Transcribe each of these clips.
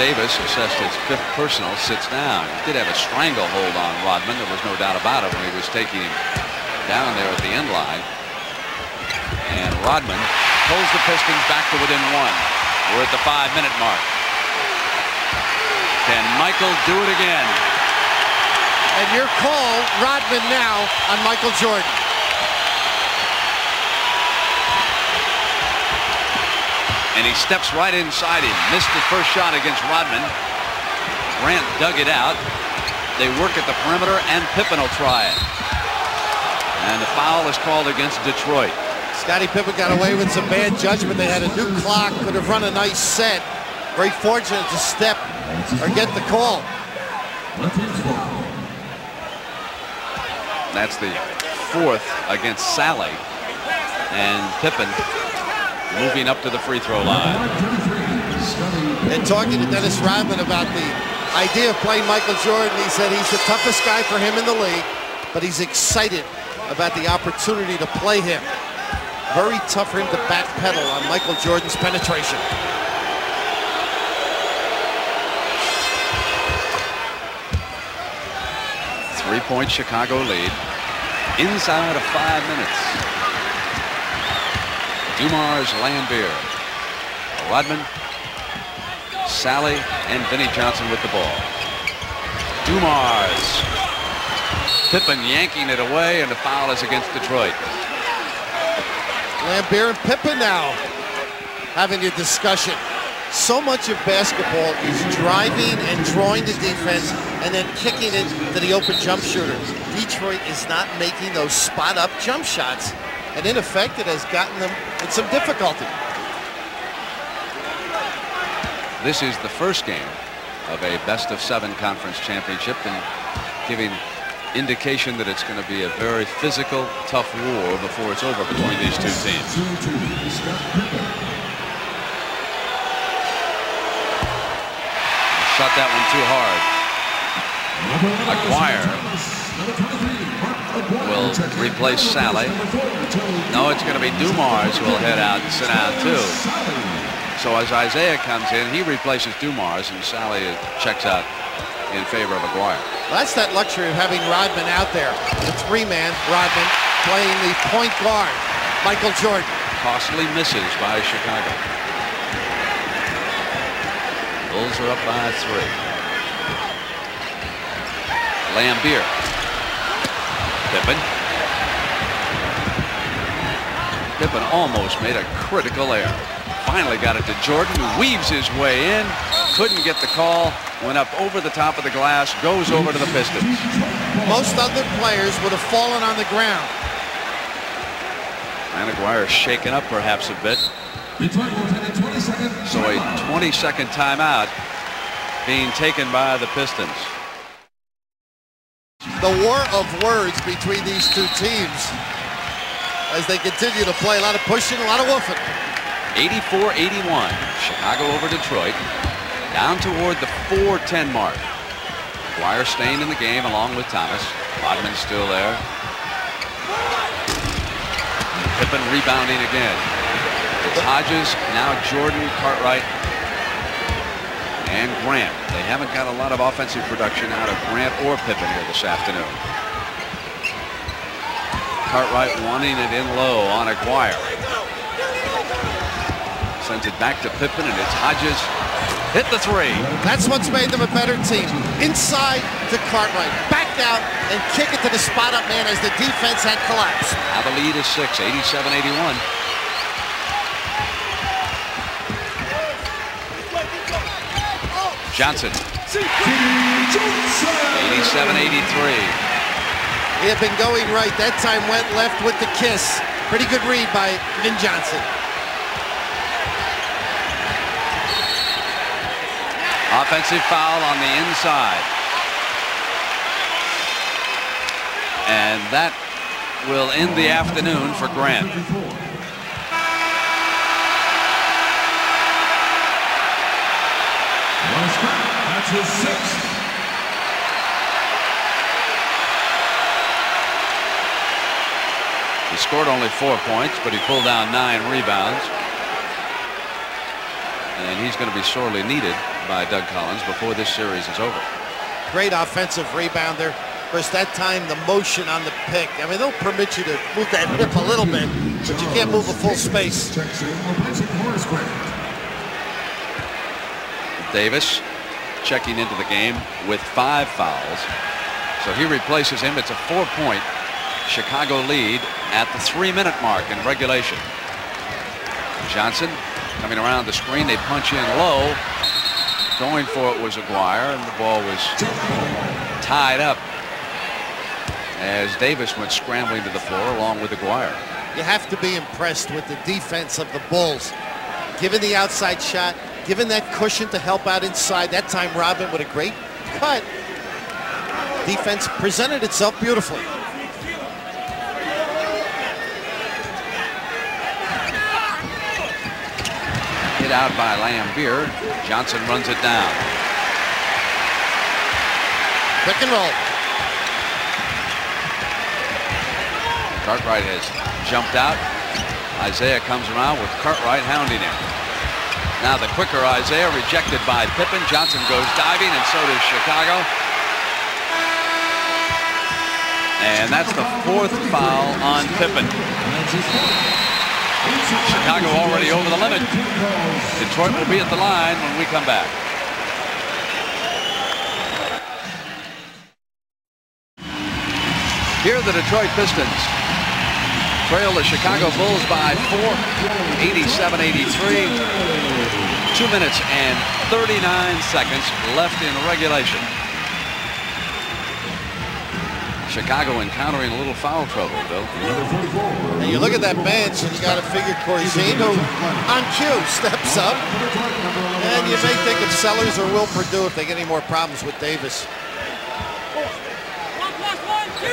Davis, assessed his 5th personal, sits down. He did have a stranglehold on Rodman. There was no doubt about it when he was taking him down there at the end line. And Rodman pulls the Pistons back to within 1. We're at the 5-minute mark. Can Michael do it again? And your call, Rodman now on Michael Jordan. And he steps right inside him. Missed the first shot against Rodman. Grant dug it out. They work at the perimeter, and Pippen will try it. And the foul is called against Detroit. Scottie Pippen got away with some bad judgment. They had a new clock, could have run a nice set. Very fortunate to step or get the call. That's the 4th against Sally. And Pippen moving up to the free throw line. And talking to Dennis Rodman about the idea of playing Michael Jordan, he said he's the toughest guy for him in the league, but he's excited about the opportunity to play him. Very tough for him to backpedal on Michael Jordan's penetration. Three-point Chicago lead inside of 5 minutes. Dumars, Lambier, Rodman, Sally, and Vinnie Johnson with the ball. Dumars. Pippen yanking it away, and the foul is against Detroit. Lambier and Pippen now having a discussion. So much of basketball is driving and drawing the defense and then kicking it to the open jump shooter. Detroit is not making those spot-up jump shots, and in effect it has gotten them in some difficulty. This is the first game of a best-of-7 conference championship, and giving indication that it's going to be a very physical, tough war before it's over between these two teams. Shot that one too hard. Aguirre will replace Sally. No, it's going to be Dumars who will head out and sit down too. So as Isaiah comes in, he replaces Dumars, and Sally checks out in favor of Aguirre. Well, that's that luxury of having Rodman out there. The 3-man Rodman playing the point guard, Michael Jordan. Costly misses by Chicago. Bulls are up by 3. Lambier. Pippen. Pippen almost made a critical error. Finally got it to Jordan, who weaves his way in. Couldn't get the call. Went up over the top of the glass. Goes over to the Pistons. Most other players would have fallen on the ground. And Aguirre shaken up perhaps a bit. So a 20-second timeout being taken by the Pistons. The war of words between these two teams as they continue to play. A lot of pushing, a lot of woofing. 84-81. Chicago over Detroit. Down toward the 4:10 mark. Aguirre staying in the game along with Thomas. Rodman still there. Pippen rebounding again. It's Hodges, now Jordan, Cartwright, and Grant. They haven't got a lot of offensive production out of Grant or Pippen here this afternoon. Cartwright wanting it in low on Aguirre. Sends it back to Pippen, and it's Hodges. Hit the 3. That's what's made them a better team. Inside to Cartwright. Back out and kick it to the spot-up man as the defense had collapsed. Now the lead is 6, 87-81. Johnson. 87-83. He had been going right. That time went left with the kiss. Pretty good read by Vin Johnson. Offensive foul on the inside. And that will end the afternoon for Grant. That's his 6th. He scored only 4 points, but he pulled down 9 rebounds. and he's going to be sorely needed by Doug Collins before this series is over. Great offensive rebounder. Of course, that time the motion on the pick. I mean, they'll permit you to move that hip a little bit, but you can't move a full space. Davis checking into the game with 5 fouls. So he replaces him. It's a 4-point Chicago lead at the 3-minute mark in regulation. Johnson coming around the screen. They punch in low. Going for it was Aguirre, and the ball was tied up as Davis went scrambling to the floor along with Aguirre. You have to be impressed with the defense of the Bulls. Given the outside shot, given that cushion to help out inside. That time Rodman with a great cut. Defense presented itself beautifully. Hit out by Lambeer. Johnson runs it down. Pick and roll. Cartwright has jumped out. Isaiah comes around with Cartwright hounding him. Now the quicker Isaiah rejected by Pippen. Johnson goes diving, and so does Chicago. And that's the 4th foul on Pippen. Chicago already over the limit. Detroit will be at the line when we come back. Here are the Detroit Pistons trail the Chicago Bulls by 4, 87-83. 2 minutes and 39 seconds left in regulation. Chicago encountering a little foul trouble, Bill. And you look at that bench, and you got to figure Corzine, on cue, steps up. And you may think of Sellers or Will Perdue if they get any more problems with Davis.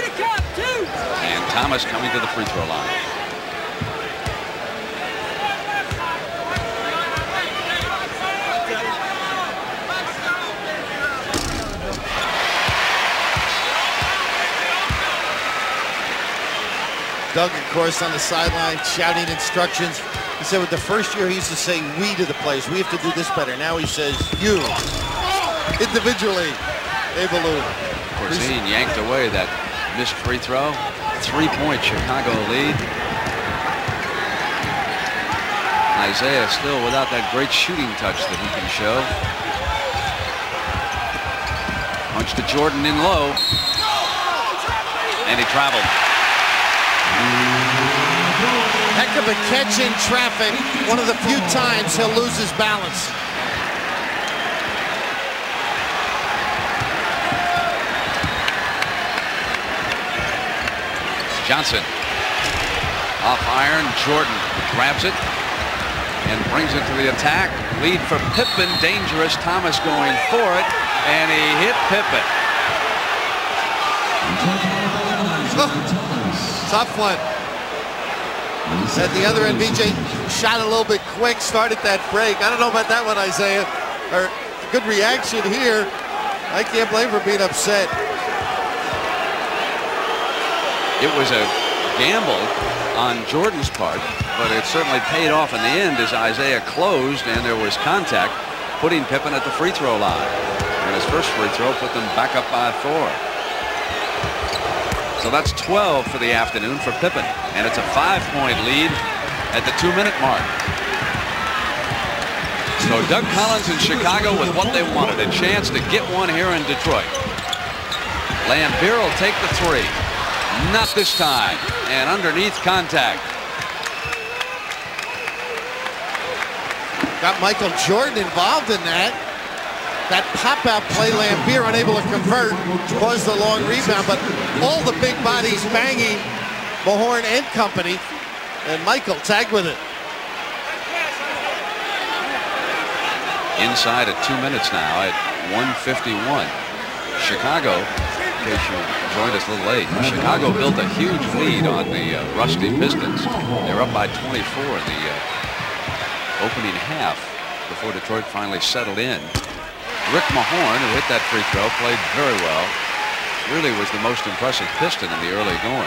And Thomas coming to the free throw line. Doug, of course, on the sideline shouting instructions. He said with the first year he used to say we to the players. We have to do this better. Now he says you. Individually, they balloon. Corzine yanked away that missed free throw. 3-point Chicago lead. Isaiah still without that great shooting touch that he can show. Punch to Jordan in low. And he traveled. Heck of a catch in traffic. One of the few times he'll lose his balance. Johnson off iron. Jordan grabs it and brings it to the attack. Lead for Pippen. Dangerous. Thomas going for it, and he hit Pippen. Tough one. At the other end, BJ shot a little bit quick, started that break. I don't know about that one, Isaiah. Or good reaction here. I can't blame for being upset. It was a gamble on Jordan's part, but it certainly paid off in the end as Isaiah closed and there was contact, putting Pippen at the free throw line. And his first free throw put them back up by 4. So that's 12 for the afternoon for Pippen, and it's a 5-point lead at the 2-minute mark. So Doug Collins in Chicago with what they wanted, a chance to get one here in Detroit. Lambeer will take the 3. Not this time, and underneath contact. Got Michael Jordan involved in that. That pop-out play, Lambeer unable to convert, caused the long rebound, but all the big bodies banging Mahorn and company, and Michael tagged with it. Inside at 2 minutes now at 1:51. Chicago, in case you joined us a little late, Chicago built a huge lead on the rusty Pistons. They're up by 24 in the opening half before Detroit finally settled in. Rick Mahorn, who hit that free throw, played very well. Really was the most impressive Piston in the early going.